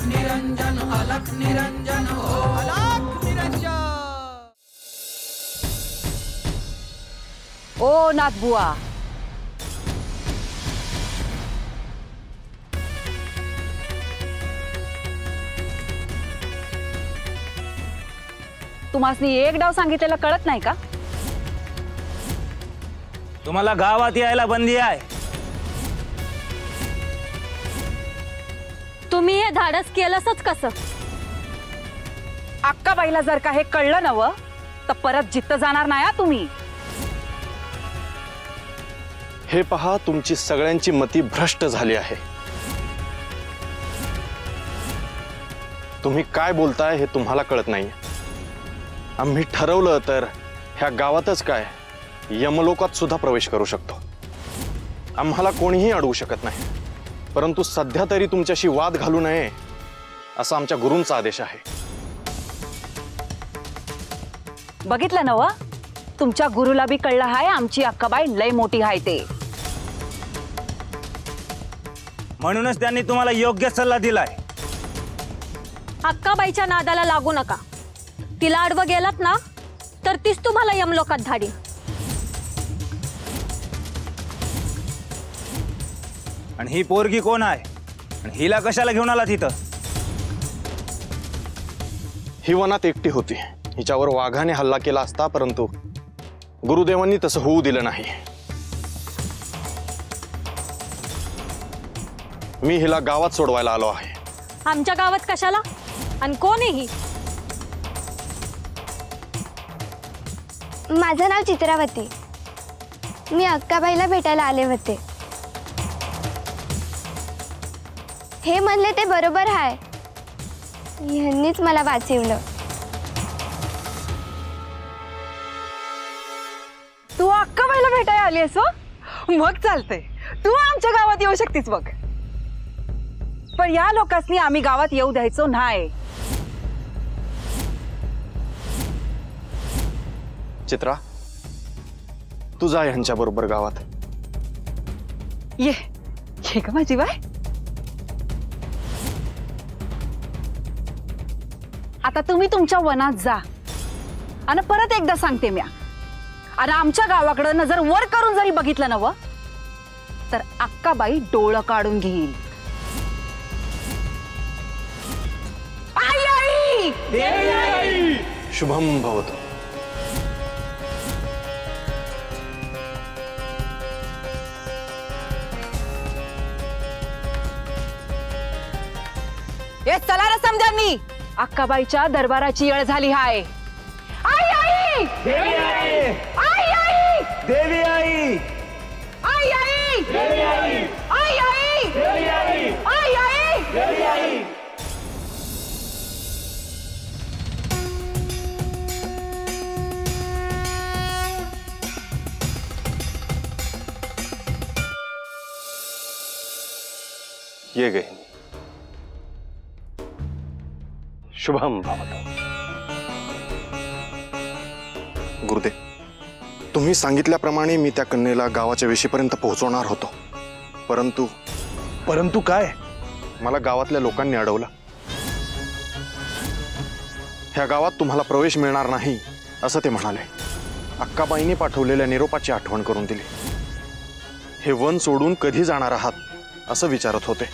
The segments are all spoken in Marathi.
निरंजन अलख निरंजन हो अलख निरंजन। ओ नाथबुआ, तुम्हासनी एक डाव सांगितलेला कळत नाही का? तुम्हाला गावात यायला बंदी आहे। तुम्ही हे धाडस केलंसच कसं? अक्काबाईला जर का हे कळलं नव तर परत जित्त जाणार नाही हा तुम्ही। हे पहा, तुमची सगळ्यांची मती भ्रष्ट झाली आहे। तुम्ही काय बोलताय हे तुम्हाला कळत नाही। आम्ही ठरवलं तर ह्या गावातच काय यमलोकात सुद्धा प्रवेश करू शकतो। आम्हाला कोणीही अडवू शकत नाही, परंतु सध्या तरी तुमच्याशी वाद घालू नये असा आमच्या गुरूंचा आदेश आहे। बघितलं नव, तुमच्या गुरुला बी कळलं आहे आमची अक्काबाई लय मोठी आहे ते। म्हणूनच त्यांनी तुम्हाला योग्य सल्ला दिलाय। अक्काबाईच्या नादाला लागू नका। तिला आडवं गेलात ना तर तीच तुम्हाला यमलोकात धाडी। आणि ही पोरगी कोण आहे आणि हिला कशाला घेऊन आला तिथं? ही वनात एकटी होती। हिच्यावर वाघाने हल्ला केला असता, परंतु गुरुदेवांनी तसं होऊ दिलं नाही। मी हिला गावात सोडवायला आलो आहे। आमच्या गावात कशाला आणि कोण आहे ही? माझं नाव चित्रावती। मी अक्काबाईला भेटायला आले होते। हे म्हणले ते बरोबर आहे, यांनीच मला वाचवलं। तू अक्काबाईला भेटायला आलीस हो? मग चालतंय, तू आमच्या गावात येऊ शकतीस बघ। पण या लोकांनी आम्ही गावात येऊ द्यायचो नाही। चित्रा, तू जा यांच्या बरोबर गावात। ये ये का माझी बाय। आता तुम्ही तुमच्या वनात जा आणि परत एकदा सांगते म्या, आणि आमच्या गावाकडे नजर वर करून जरी बघितलं नव तर अक्काबाई डोळं काढून घेईल। आई आई देवी आई! शुभम भवतु। हे चला रे समजांनी, अक्काबाईच्या दरबाराची येळ झाली हाय। आई आई देवी आई! आई आई देवी आई! आई आई देवी आई! आई आई देवी आई! आई आई देवी आई! ये गए। शुभम भवतु। गुरुदेव, तुम्ही सांगितल्याप्रमाणे मी त्या कन्येला गावाच्या वेशीपर्यंत पोहोचवणार होतो, परंतु काय? मला गावातल्या लोकांनी अडवलं। ह्या गावात तुम्हाला प्रवेश मिळणार नाही असं ते म्हणाले। अक्काबाईंनी पाठवलेल्या निरोपाची आठवण करून दिली। हे वन सोडून कधी जाणार आहात असं विचारत होते।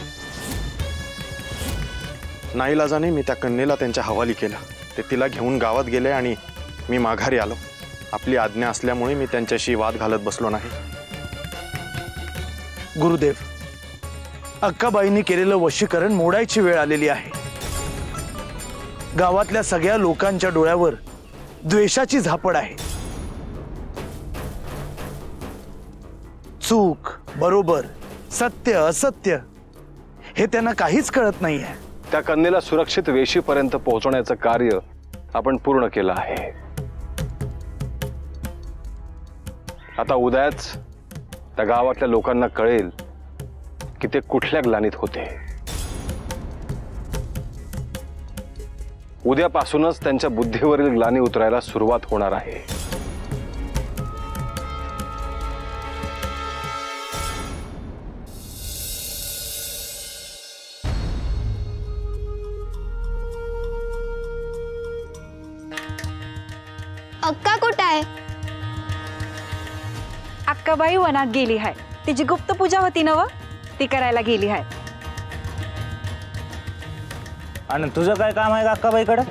नाईलाजाने मी त्या कन्येला त्यांच्या हवाली केलं। ते तिला घेऊन गावात गेले आणि मी माघारी आलो। आपली आज्ञा असल्यामुळे मी त्यांच्याशी वाद घालत बसलो नाही। गुरुदेव, अक्काबाईंनी केलेलं वशीकरण मोडायची वेळ आलेली आहे। गावातल्या सगळ्या लोकांच्या डोळ्यावर द्वेषाची झापड आहे। चूक, बरोबर, सत्य, असत्य हे त्यांना काहीच कळत नाहीये। त्या कन्येला सुरक्षित वेशीपर्यंत पोहोचवण्याचं कार्य आपण पूर्ण केलं आहे। आता उद्याच त्या गावातल्या लोकांना कळेल की ते कुठल्या ग्लानीत होते। उद्यापासूनच त्यांच्या बुद्धीवरील ग्लानी उतरायला सुरुवात होणार आहे। अक्का कुठं आहे? अक्काबाई वनात गेली आहे. तिची गुप्त पूजा होती ना व, ती करायला गेली आहे. आणि तुझं काय काम आहे अक्काबाईकडे?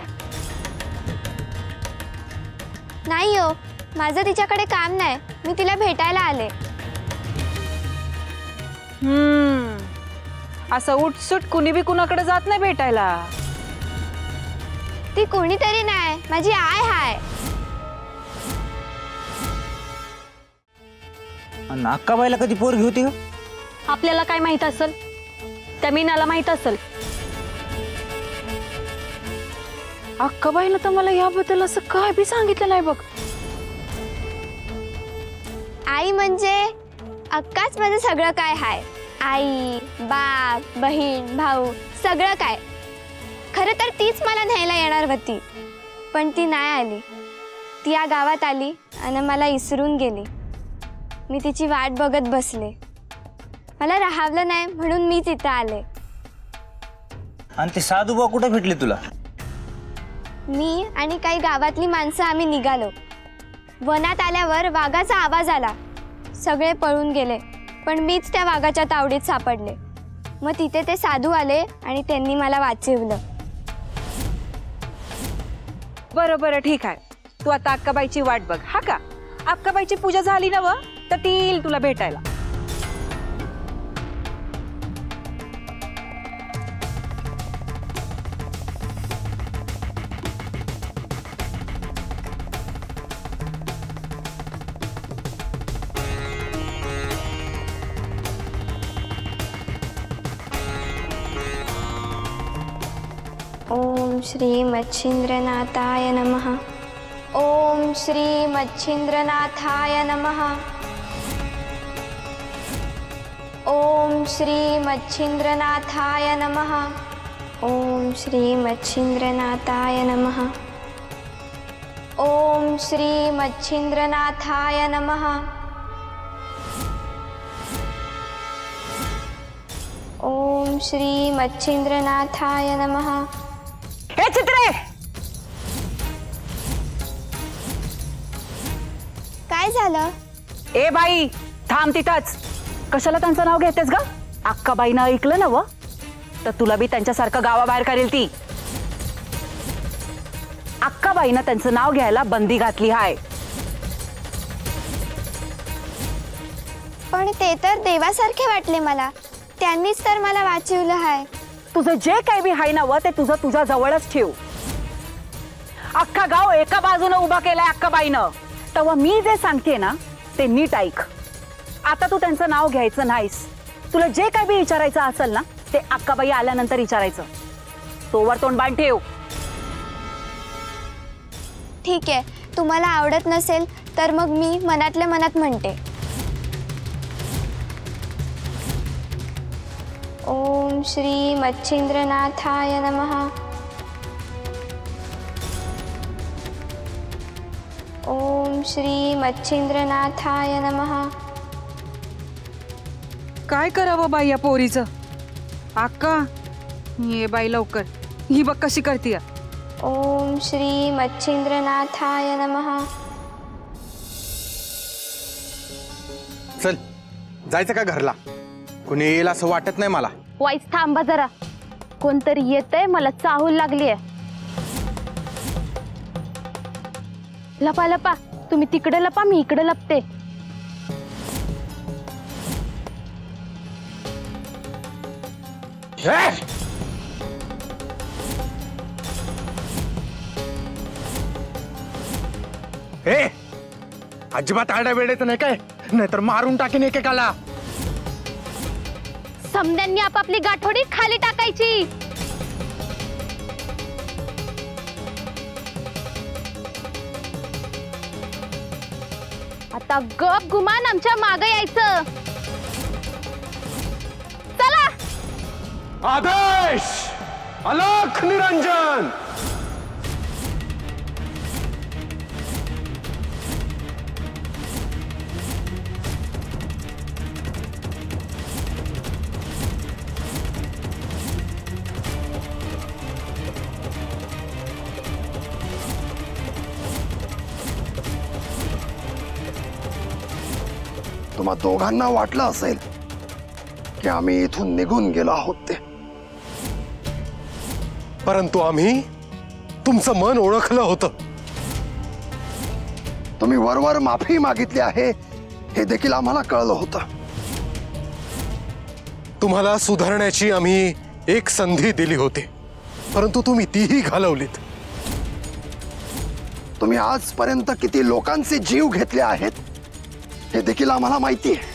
नाही हो, माझं तिच्याकडे काम नाही. मी तिला भेटायला आले. असं उठसूट कुणी बी कुणाकडे जात नाही भेटायला. ती कोणीतरी नाही, माझी आय हाय. आणि अक्काबाईला कधी पोरगी होती ग? आपल्याला काय माहित असेल? त्या मीनाला माहित असेल. अक्काबाईनं तर मला याबद्दल असं काय बी सांगितलं नाही बघ. आई म्हणजे अक्काच माझं सगळं काय हाय. आई, बाप, बहीण, भाऊ सगळं काय. खरं तर तीच मला न्यायला येणार होती, पण ती नाही आली. ती या गावात आली आणि मला इसरून गेली. मी तिची वाट बघत बसले. मला राहावलं नाही म्हणून मी तिथं आले. आणि ते साधूबा कुठे भेटले तुला? मी आणि काही गावातली माणसं आम्ही निघालो. वनात आल्यावर वाघाचा आवाज आला. सगळे पळून गेले, पण मीच त्या वाघाच्या तावडीत सापडले. मग तिथे ते साधू आले आणि त्यांनी मला वाचवलं. बरं बरं ठीक आहे. तू आता अक्काबाईची वाट बघ हा का. अक्काबाईची पूजा झाली ना व, तर ती येईल तुला भेटायला. ओम श्री मच्छिंद्रनाथाय नमः. ओम श्री मच्छिंद्रनाथाय नमः. ओम श्री मच्छिंद्रनाथाय नमः. ओम श्री मच्छिंद्रनाथाय नमः. ओम श्री मच्छिंद्रनाथाय नमः. ओम श्री मच्छिंद्रनाथाय नमः. हे चित्रे, काय झालं? ए बाई थांब तिथंच. कशाला त्यांचं नाव घेतेस ग? अक्काबाईनं ऐकलं ना व, तर तुला बी त्यांच्यासारखं गावाबाहेर करेल ती. अक्काबाईनं त्यांचं नाव घ्यायला बंदी घातली आहे. पण ते तर देवासारखे वाटले मला. त्यांनीच तर मला वाचवलं आहे. तुझं जे काही बी आहे ना व, ते तुझं तुझ्या जवळच ठेव. अख्खा गाव एका बाजूने उभा केलाय अक्काबाईनं. तेव्हा मी जे सांगते ना ते नीट ऐक. आता तू त्यांचं नाव घ्यायचं नाहीस. तुला जे काही बी विचारायचं असेल ना ते अक्काबाई आल्यानंतर विचारायचं. तोवर तोंड बांध ठेव. ठीक आहे, तुम्हाला आवडत नसेल तर मग मी मनातल्या मनात म्हणते. ओम श्री मच्छिंद्रनाथाय नमः. ओम श्री मच्छिंद्रनाथाय नमः. काय करावं बाई या पोरीचं? अक्का ये बाई लवकर, ही बघ कशी करतीय. ओम श्री मच्छिंद्रनाथाय नमः. चल जायचं का घरला? कुणी येईल असं वाटत नाही मला. वाईस थांबा जरा. कोणतरी येतंय, मला चाहूल लागली आहे. लपा लपा, तुम्ही तिकडे लपा, मी इकडे लपते. हे अजिबात आरडा वेळेचं नाही काय, नाहीतर मारून टाकेन एकेकाला. समद्यांनी आपापली गाठोडी खाली टाकायची. आता गप गुमान आमच्या मागे यायचं. चला. आदेश, अलख निरंजन. तुम्हा दोघांना वाटलं असेल की आम्ही इथून निघून गेलो आहोत ते, परंतु आम्ही तुमचं मन ओळखलं होतं. तुम्ही वरवर माफी मागितली आहे हे देखील आम्हाला कळलं होतं. तुम्हाला सुधारण्याची आम्ही एक संधी दिली होती, परंतु तुम्ही तीही घालवलीत. तुम्ही आजपर्यंत किती लोकांचे जीव घेतले आहेत हे देखील आम्हाला माहिती आहे.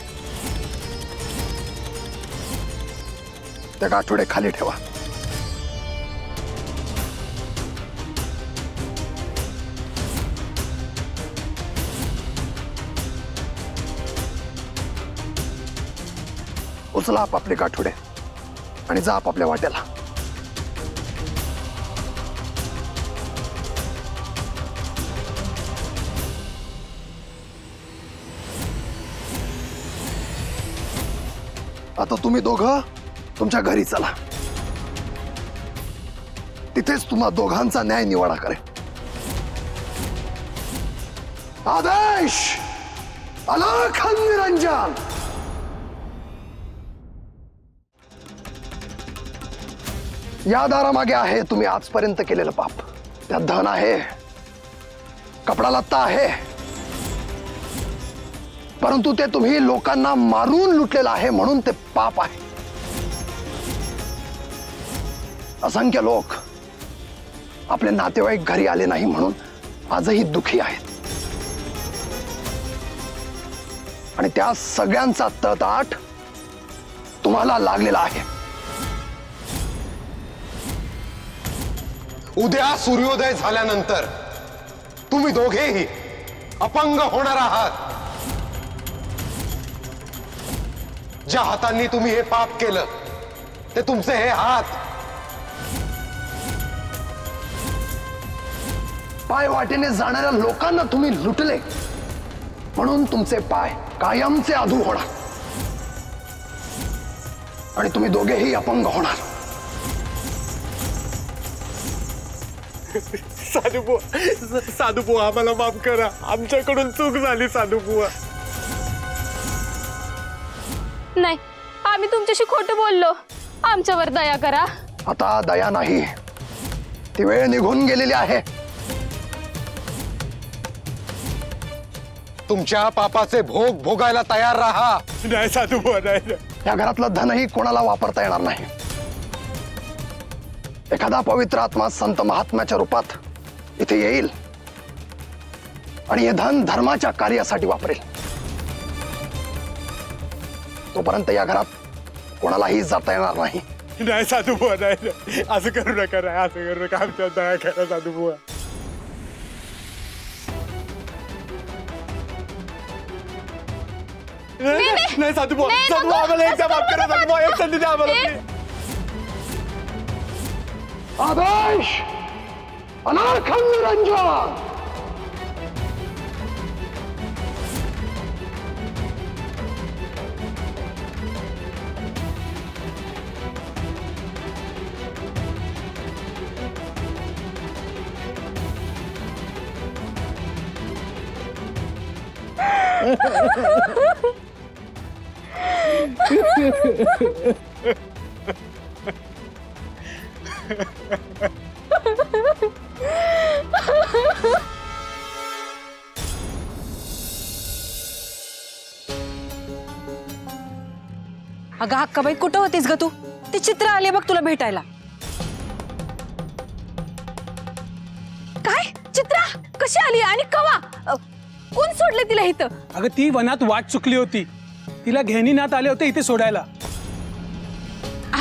ते गाठोडे खाली ठेवा. उचला आपापले गाठोडे आणि जा आपापल्या वाट्याला. आता तुम्ही दोघं तुमच्या घरी चला. तिथेच तुम्हा दोघांचा न्याय निवाडा करेल. आदेश अलख निरंजन. या दारामागे आहे तुम्ही आजपर्यंत केलेलं पाप. त्यात धन आहे, कपडा लत्ता आहे, परंतु ते तुम्ही लोकांना मारून लुटलेलं आहे म्हणून ते पाप आहे. असंख्य लोक आपले नातेवाईक घरी आले नाही म्हणून आजही दुखी आहेत आणि त्या सगळ्यांचा तळतळाट तुम्हाला लागलेला आहे. उद्या सूर्योदय झाल्यानंतर तुम्ही दोघेही अपंग होणार आहात. ज्या हातांनी तुम्ही हे पाप केलं ते तुमचे हे हात पाय वाटेने जाणाऱ्या लोकांना तुम्ही लुटले म्हणून तुमचे पाय कायमचे अधू होणार आणि तुम्ही दोघेही अपंग होणार. साधुबुवा आम्हाला माफ करा. आमच्याकडून चूक झाली साधुबुवा. नाही, आम्ही तुमच्याशी खोटं बोललो. आमच्यावर दया करा. आता दया नाही, ती वेळ निघून गेलेली आहे. तुमच्या पापाचे भोग भोगायला तयार राहा. नाही साधुबुवा, नाही. या घरातलं धनही कोणाला वापरता येणार नाही. एखादा पवित्र आत्मा संत महात्म्याच्या रूपात इथे येईल आणि हे धन धर्माच्या कार्यासाठी वापरेल. तोपर्यंत या घरात कोणालाही जाता येणार नाही. नाही साधुबुवा, नाही. असं करू नका, असं करू नका. आमच्या दया करा साधुबुवा. नाही साधुबुवा, साधुबुवा आम्हाला एकदा माफ करा. साधुबुवा एक संधी द्या आम्हाला. आदेश अलख निरंजन. अगं हक्काबाई, कुठं होतीस ग तू? ती चित्र आली बघ तुला भेटायला. काय चित्रा कशी आली आणि कवा? कोण सोडले तिला इथं? अगं ती वनात वाट चुकली होती. तिला घेणीनाथ आले होते इथे सोडायला.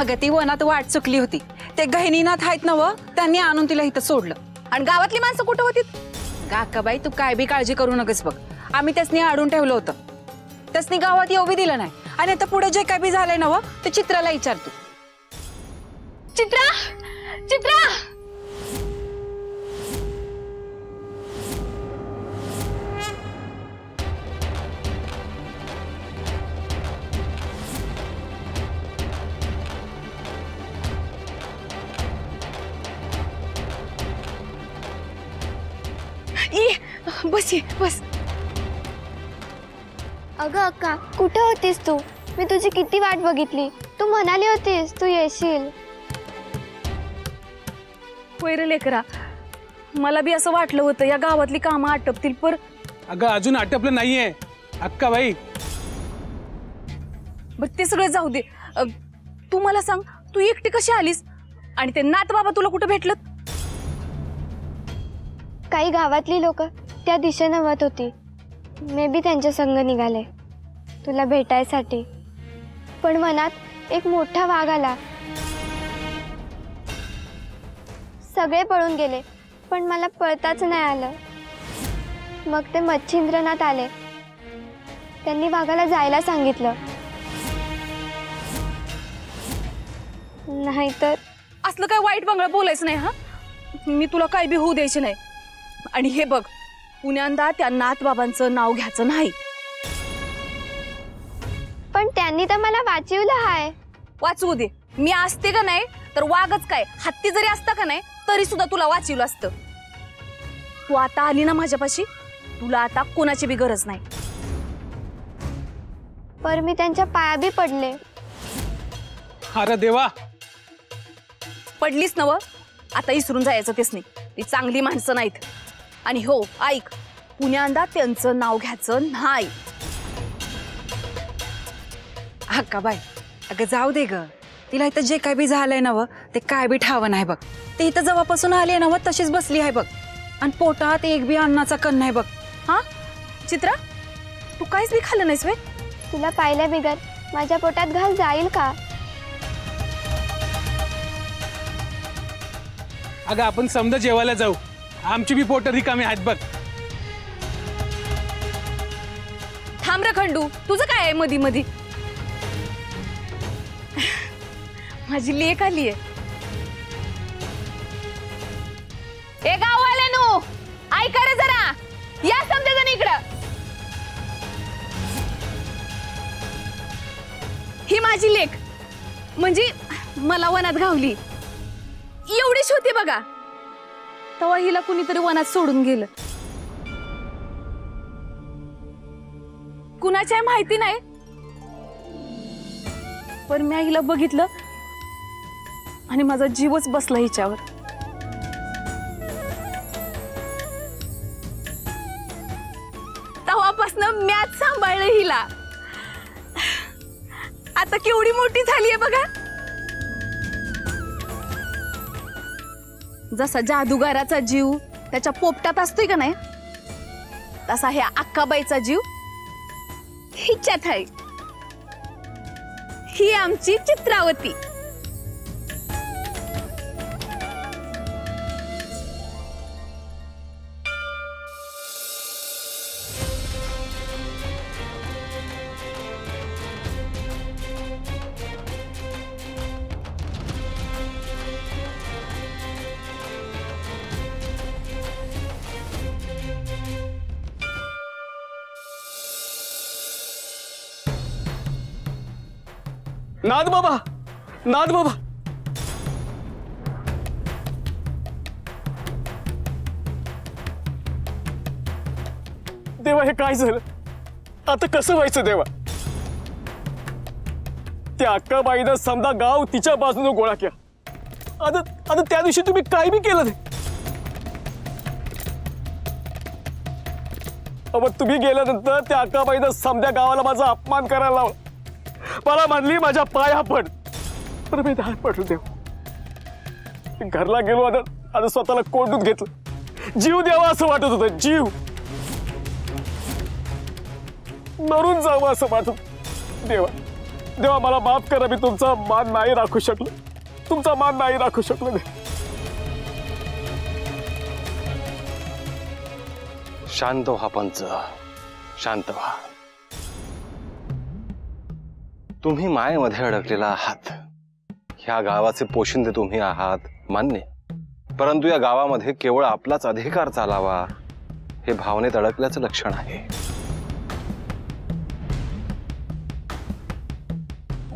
अगं ती वनात वाट चुकली होती. ते गहिनीनाथ आहेत ना व, त्यांनी आणून तिला इथं सोडलं. आणि गावातली माणसं कुठं होती? हक्काबाई, तू काय बी काळजी करू नकोस बघ. आम्ही त्यासनी आडून ठेवलं होतं. त्यासनी गावात येऊ बी दिलं नाही. आणि आता पुढे जे काय बी झालंय ना व, ते चित्राला विचारतो. चित्रा, चित्रा. बस ये, बस. अगं अक्का, कुठं होतीस तू? मी तुझी किती वाट बघितली. तू म्हणाली होतीस तू येशील. होय रे लेकरा, मला बी असं वाटलं होतं या गावातली कामं आटपतील, पर अगं अजून आटपलं नाहीये अक्काबाई. बरं ते सगळं जाऊ दे. तू मला सांग, तू एकटी कशी आलीस आणि ते नाथ बाबा तुला कुठं भेटलं? काही गावातली लोक त्या दिशेनं वत होती. मे बी त्यांच्या संग निघाले तुला भेटायसाठी. पण मनात एक मोठा वाघ आला. सगळे पळून गेले पण मला पळताच नाही आलं. मग ते मच्छिंद्रनाथ आले. त्यांनी वाघाला जायला सांगितलं. नाहीतर असलं काय वाईट बंगळं बोलायचं नाही. हा, मी तुला काय बी होऊ द्यायचे नाही. आणि हे बघ, पुण्यांदा त्या नाथ बाबांचं नाव घ्यायचं नाही. पण त्यांनी तर मला वाचवलं हाय. वाचवू दे. मी असते का नाही तर वाघच काय, हत्ती जरी असता का नाही तरी सुद्धा तुला वाचवलं असतं. तू आता आली ना माझ्यापाशी, तुला आता कोणाची बी गरज नाही. पर मी त्यांच्या पाया बी पडले. अरे देवा, पडलीस नव, आता इसरून जायचं तेच नाही. ती चांगली माणसं नाहीत. आणि हो ऐक, पुण्यांदा त्यांचं नाव घ्यायचं नाही. हक्काबाई, अगं जाऊ दे ग. तिला इथं जे काय बी झालंय नव ते काय बी ठावं नाही बघ. ते इथं जेव्हापासून आली नव तशीच बसली आहे बघ. आणि पोटात एक बी अन्नाचा कण नाही बघ. हा चित्रा, तू काहीच बी खाल्लं नाहीस वे? तुला पाहिल्या बिगर माझ्या पोटात घाल जाईल का? अगं आपण समजा जेवायला जाऊ. आमची बी पोट रिकामी आहेत बघ. थांब रे खंडू, तुझं काय आहे मधी मधी? माझी लेक आली आहे. ए गाववाल्यानो, ऐका रे जरा, या समजा जण इकडं. ही माझी लेक, म्हणजे मला वनात घावली. एवढीच होती बघा, तेव्हा हिला कुणीतरी वनात सोडून गेलं. कुणाच्या माहिती नाही, पण मी हिला बघितलं आणि माझा जीवच बसला हिच्यावर. तेव्हापासून मॅच सांभाळलं हिला. आता केवढी मोठी झालीये बघा. जसा जादूगाराचा जीव त्याच्या पोपटात असतोय का नाही, तसा ह्या अक्काबाईचा जीव हिच्यात आहे. ही आमची चित्रावती. नाथ बाबा, नाथ बाबा. देवा, हे काय झालं? आता कसं व्हायचं देवा? त्या अक्काबाईनं समजा गाव तिच्या बाजूने गोळा केला. आता त्या दिवशी तुम्ही काय बी केलं नाही. तुम्ही गेल्यानंतर त्या अक्काबाईनं समजा गावाला माझा अपमान करायला लावला. मला म्हणली माझ्या पाया पड. तर मी दार पडलो देव. घरला गेलो. आता स्वतःला कोंडून घेतलं. जीव द्यावा असं वाटत होतं. जीव मरून जावं असं वाटत. देवा, देवा मला माफ करा. मी तुमचा मान नाही राखू शकलो. तुमचा मान नाही राखू शकलो. शांत व्हा पंच, शांत व्हा. तुम्ही मायेमध्ये अडकलेला आहात. ह्या गावाचे पोशिंदे तुम्ही आहात, मान्य. परंतु या गावामध्ये केवळ आपलाच अधिकार चालावा हे भावनेत अडकल्याचं लक्षण आहे.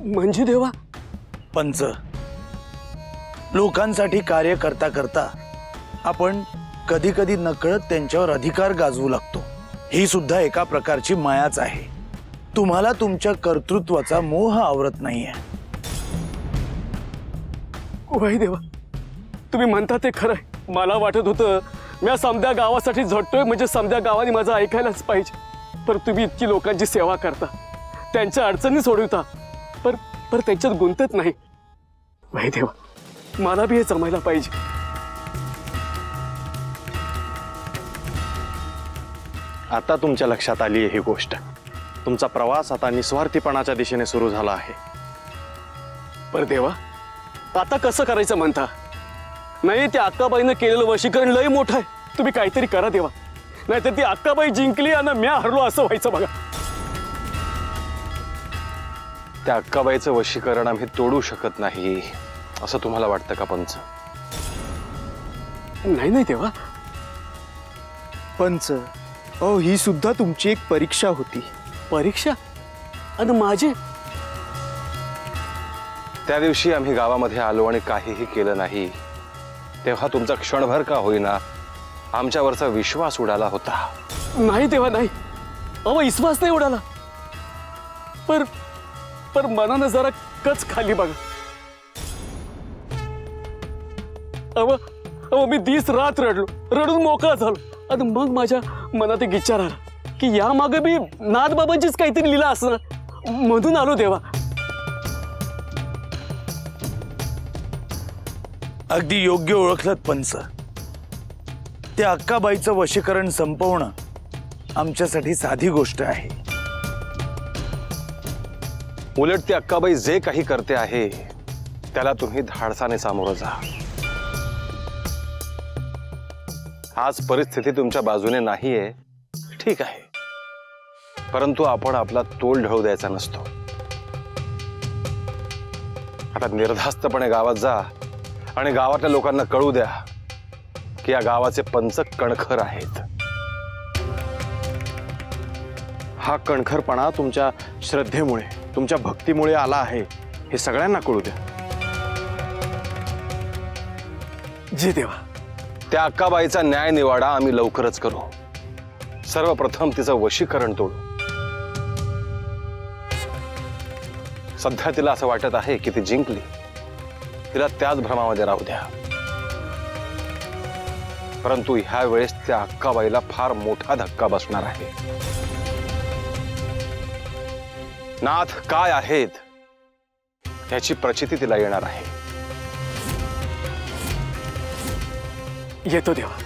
म्हणजे देवा? पंच, लोकांसाठी कार्य करता करता आपण कधी कधी नकळत त्यांच्यावर अधिकार गाजवू लागतो. ही सुद्धा एका प्रकारची मायाच आहे. तुम्हाला तुमच्या कर्तृत्वाचा मोह आवरत नाहीये. वही देवा, तुम्ही म्हणता ते खरंय. मला वाटत होतं मी समध्या गावासाठी झटतोय म्हणजे समध्या गावाने माझं ऐकायलाच पाहिजे. पर तुम्ही इतकी लोकांची सेवा करता, त्यांच्या अडचणी सोडवता, पर त्यांच्यात गुंतत नाही. वही देवा, मला बी हे जमायला पाहिजे. आता तुमच्या लक्षात आली आहे ही गोष्ट. तुमचा प्रवास आता निस्वार्थीपणाच्या दिशेने सुरू झाला आहे. पर देवा, आता कसं करायचं म्हणता? नाही, त्या अक्काबाईनं केलेलं वशीकरण लय मोठं आहे. तुम्ही काहीतरी करा देवा, नाहीतर ती अक्काबाई जिंकली आणि म्या हरलो असं व्हायचं बघा. त्या अक्काबाईचं वशीकरण आम्ही तोडू शकत नाही असं तुम्हाला वाटतं का पंच? नाही नाही देवा. पंच, ही सुद्धा तुमची एक परीक्षा होती. परीक्षा? आणि माझे? त्या दिवशी आम्ही गावामध्ये आलो आणि काहीही केलं नाही, तेव्हा तुमचा क्षणभर का होईना आमच्यावरचा विश्वास उडाला होता. नाही देवा नाही, विश्वास नाही उडाला. पर मनानं जरा कच खाली बघा. मी दिस रात रडलो, रडून मोकळा झालो. आणि मग माझ्या मनात एक विचार आला की या मागे मी नाथबाबांचीच काहीतरी लीला असणार, म्हणून आलो देवा. अगदी योग्य ओळखलत पंच. त्या अक्काबाईचं वशीकरण संपवणं आमच्यासाठी साधी गोष्ट आहे. उलट ती अक्काबाई जे काही करते आहे त्याला तुम्ही धाडसाने सामोरं जा. आज परिस्थिती तुमच्या बाजूने नाहीये, ठीक आहे, परंतु आपण आपला तोल ढळू द्यायचा नसतो. आता निर्धास्तपणे गावात जा आणि गावातल्या लोकांना कळू द्या की या गावाचे पंच कणखर आहेत. हा कणखरपणा तुमच्या श्रद्धेमुळे, तुमच्या भक्तीमुळे आला आहे हे सगळ्यांना कळू द्या. जी देवा. त्या अक्काबाईचा न्याय निवाडा आम्ही लवकरच करू. सर्वप्रथम तिचं वशीकरण तोडू. सध्या तिला असं वाटत आहे की ती जिंकली, तिला त्याच भ्रमामध्ये राहू द्या. परंतु ह्या वेळेस त्या अक्काबाईला फार मोठा धक्का बसणार आहे. नाथ काय आहेत याची प्रचिती तिला येणार आहे. येतो देवा.